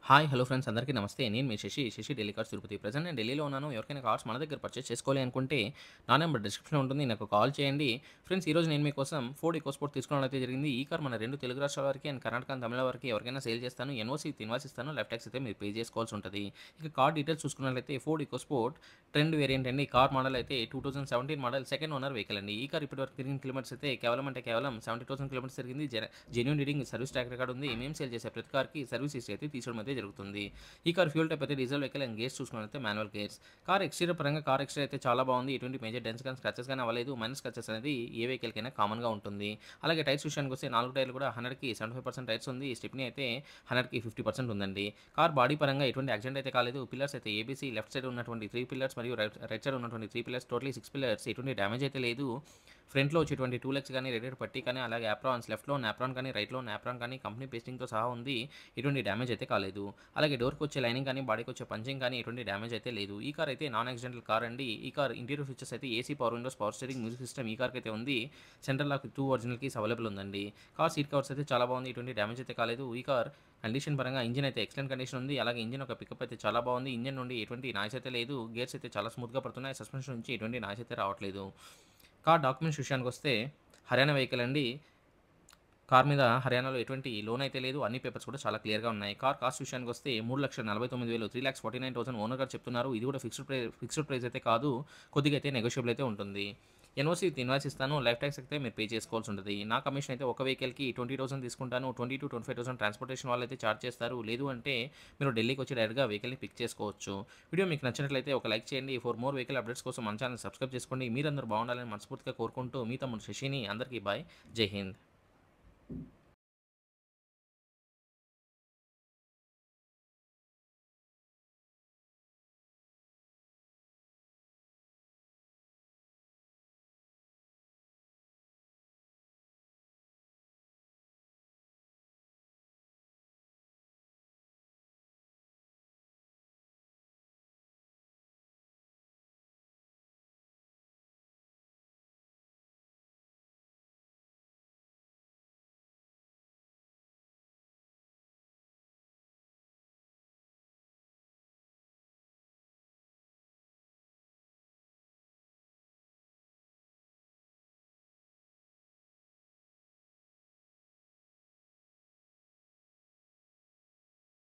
Hi hello friends అందరికీ నమస్తే. నేను మీ శశి ఢిల్లీ కార్స్ తిరుపతి. ప్రెజెంట్ నేను ఢిల్లీలో ఉన్నాను. ఎవరికైనా కార్స్ మన దగ్గర పర్చేస్ చేసుకోవాలి అనుకుంటే నా నెంబర్ డిస్క్రిప్షన్‌లో ఉంటుంది. నాకు కాల్ చేయండి. ఫ్రెండ్స్ ఈరోజు నేను మీకోసం ఫోర్డ్ ఈకోస్పోర్ట్ తీసుకోవడం అయితే జరిగింది. ఈ కార్ మన 2 తెలుగు రాష్ట్రాల వారికి అండ్ కర్ణాటక అండ్ తమిళ వారికి ఎవరికైనా సేల్ చేస్తాను. ఎన్ఓసీ విత్ ఇన్వాయిస్ ఇస్తాను. లైఫ్ ట్యాక్స్ అయితే మీరు పే చేసుకోవాల్సి ఉంటది. ఇక కార్ డీటెయిల్స్ చూసుకున్నట్లయితే ఫోర్డ్ ఈకోస్పోర్ట్ ట్రెండ్ వేరియంట్ అండి. కార్ మోడల్ అయితే 2017 మోడల్ సెకండ్ ఓనర్ వెహికల్ అండి. ఈ కార్ ఇప్పటివరకు తిరిగిన కిలోమీటర్స్ అయితే కేవలం 70,000 కిలోమీటర్స్ తిరిగింది. Genuine reading service track record ఉంది. మేము సేల్ చేసే ప్రతి కార్‌కి సర్వీస్ హిస్టరీ అయితే తీసుకోవడం అయితే జరుగుతుంది. ఈ కార్ ఫ్యూల్ టైప్ అయితే డీజిల్ వెహికల్ అండ్ గేర్స్ చూసుకున్నట్లయితే మాన్యువల్ గేర్స్. కార్ ఎక్స్టీరియర్ పరంగా కార్ ఎక్స్టీరియర్ అయితే చాలా బాగుంది. ఎటువంటి మేజర్ డెన్స్ కానీ స్క్రాచెస్ కానీ అవ్వలేదు. మైనర్ స్క్రాచెస్ అనేది ఏ వెహికల్‌కైనా కామన్‌గా ఉంటుంది. అలాగే టైర్స్ విషయానికి వస్తే 4 టైర్లు కూడా 100కి 75% టైర్స్ ఉంది. స్టెప్నీ అయితే 100కి 50% ఉందండి. కార్ బాడీ పరంగా ఎటువంటి యాక్సిడెంట్ అయితే కాలేదు. పిల్లర్స్ అయితే ఏబీసీ లెఫ్ట్ సైడ్ ఉన్నటువంటి 3 పిల్లర్స్ మరియు రైట్ సైడ్ ఉన్నటువంటి 3 పిల్లర్స్ టోటల్లీ 6 పిల్లర్స్ ఎటువంటి డ్యామేజ్ అయితే లేదు. ఫ్రంట్‌లో వచ్చేటువంటి 2 లెగ్స్ కానీ, రేడియేటర్ పట్టీ కానీ, అలాగే యాప్రాన్స్ లెఫ్ట్‌లో ఉన్న యాప్రాన్ కానీ, రైట్‌లో ఉన్న యాప్రాన్ కానీ కంపెనీ పేస్టింగ్‌తో సహా ఉంది. ఎటువంటి డ్యామేజ్ అయితే కాలేదు. అలాగే డోర్‌కి వచ్చే లైనింగ్ కానీ, బాడీకి వచ్చే పంచింగ్ కానీ ఎటువంటి డ్యామేజ్ అయితే లేదు. ఈ కార్ అయితే నాన్ యాక్సిడెంటల్ కార్ అండి. ఈ కార్ ఇంటీరియర్ ఫీచర్స్ అయితే AC, power windows, power steering, music system ఈ కార్‌కి అయితే ఉంది. Central lock 2 original keys available ఉందండి. కార్ సీట్ కవర్స్ అయితే చాలా బాగుంది. ఎటువంటి డ్యామేజ్ అయితే కాలేదు. ఈ కార్ కండిషన్ పరంగా ఇంజిన్ అయితే ఎక్సలెంట్ కండిషన్ ఉంది. అలాగే ఇంజిన్ ఒక పికప్ అయితే చాలా బాగుంది. ఇంజిన్ నుండి ఎటువంటి నాయిస్ అయితే లేదు. గేర్స్ అయితే చాలా స్మూత్‌గా పడుతున్నాయి. సస్పెన్షన్ నుంచి ఎటువంటి నాయిస్ అయితే రావట్లేదు. కార్ డాక్యుమెంట్స్ విషయానికొస్తే హర్యానా వెహికల్ అండి. కార్ మీద హర్యానాలో ఎటువంటి లోన్ అయితే లేదు. అన్ని పేపర్స్ కూడా చాలా క్లియర్‌గా ఉన్నాయి. కార్ కాస్ట్ విషయానికొస్తే 3,49,000 3,49,000 ఓనర్ గారు చెప్తున్నారు. ఇది కూడా ఫిక్స్డ్ ప్రైస్ అయితే కాదు. కొద్దిగా అయితే నెగోషియబుల్ అయితే ఉంటుంది. ఎన్ఓసీ విత్ ఇన్వాయిస్ ఇస్తాను. లైఫ్ ట్యాక్స్ అయితే మీరు పే చేసుకోవాల్సి ఉంటది. నా కమిషన్ అయితే ఒక వెహికల్‌కి 20,000 తీసుకుంటాను. 20,000-25,000 ట్రాన్స్‌పోర్టేషన్ వాళ్ళైతే చార్జ్ చేస్తారు. లేదు అంటే మీరు ఢిల్లీకి వచ్చి డైరెక్ట్‌గా వెహికల్‌ని పిక్ చేసుకోవచ్చు. వీడియో మీకు నచ్చినట్లయితే ఒక లైక్ చేయండి. ఫర్ మోర్ వెహికల్ అప్డేట్స్ కోసం మన ఛానెల్ సబ్స్క్రైబ్ చేసుకోండి. మీరందరూ బాగుండాలని మనస్ఫూర్తిగా కోరుకుంటూ మీ తమ్ముడు శశిని అందరికీ బాయ్. జై హింద్.